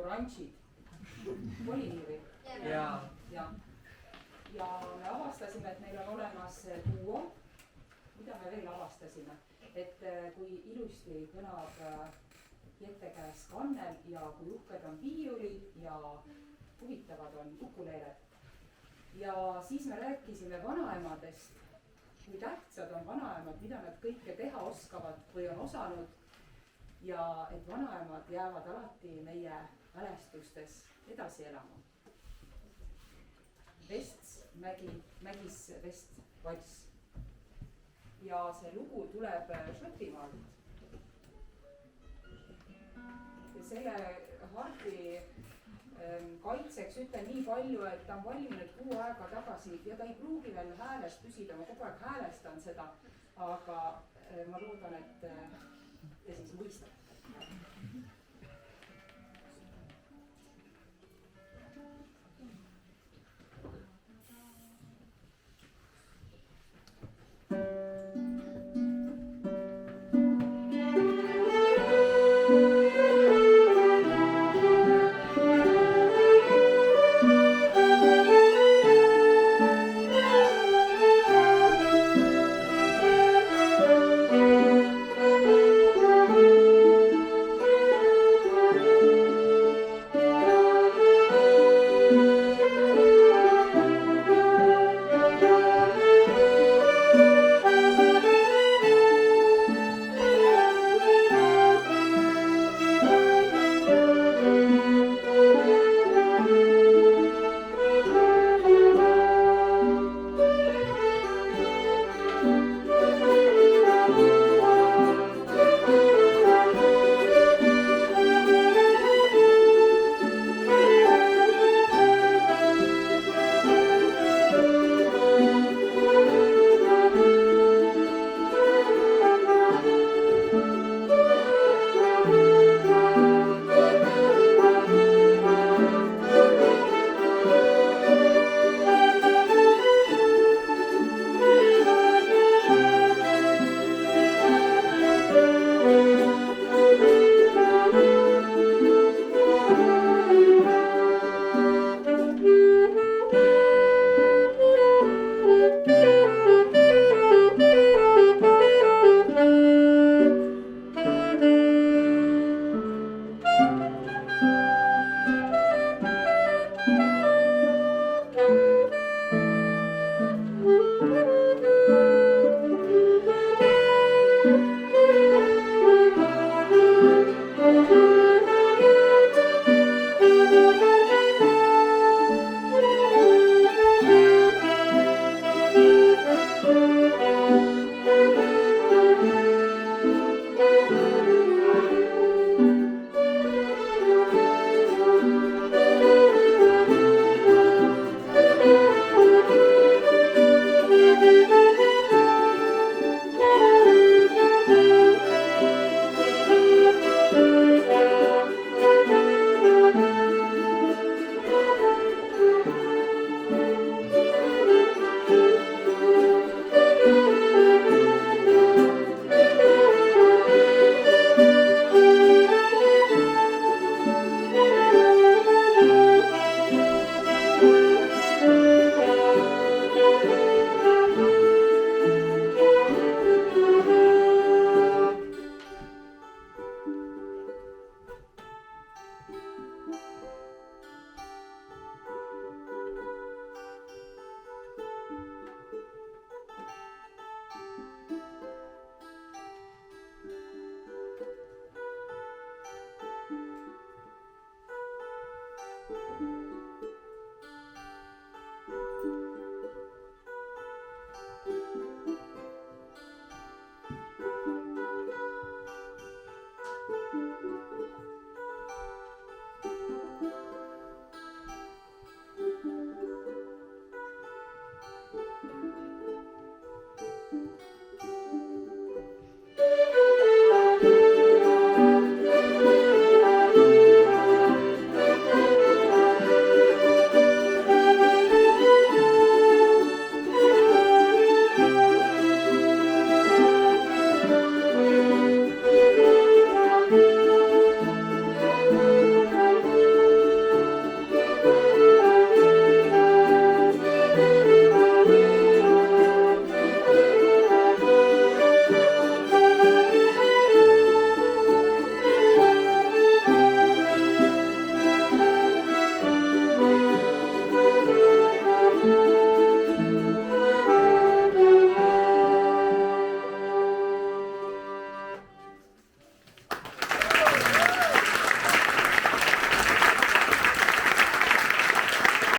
oranžid. Oli nii või? Ja me avastasime, et meil on olemas duo. Mida me veel avastasime? Et kui ilusti kõnab Jette käes kannel ja kui uhked on viiulid ja huvitavad on ukuleeled. Ja siis me rääkisime vanaemadest, kui tähtsad on vanaemad, mida nad kõike teha oskavad või on osanud. Ja et vanaemad jäävad alati meie mälestustes edasi elama. Vests, Mägis Vest valss. Ja see lugu tuleb Šotimaalt. Ja selle hardi kaitseks ütlen nii palju, et ta on valminud 6 aega tagasi ja ta ei pruugi veel hääles püsida, ma kogu aeg häälestan seda, aga ma loodan, et te siis mõistate.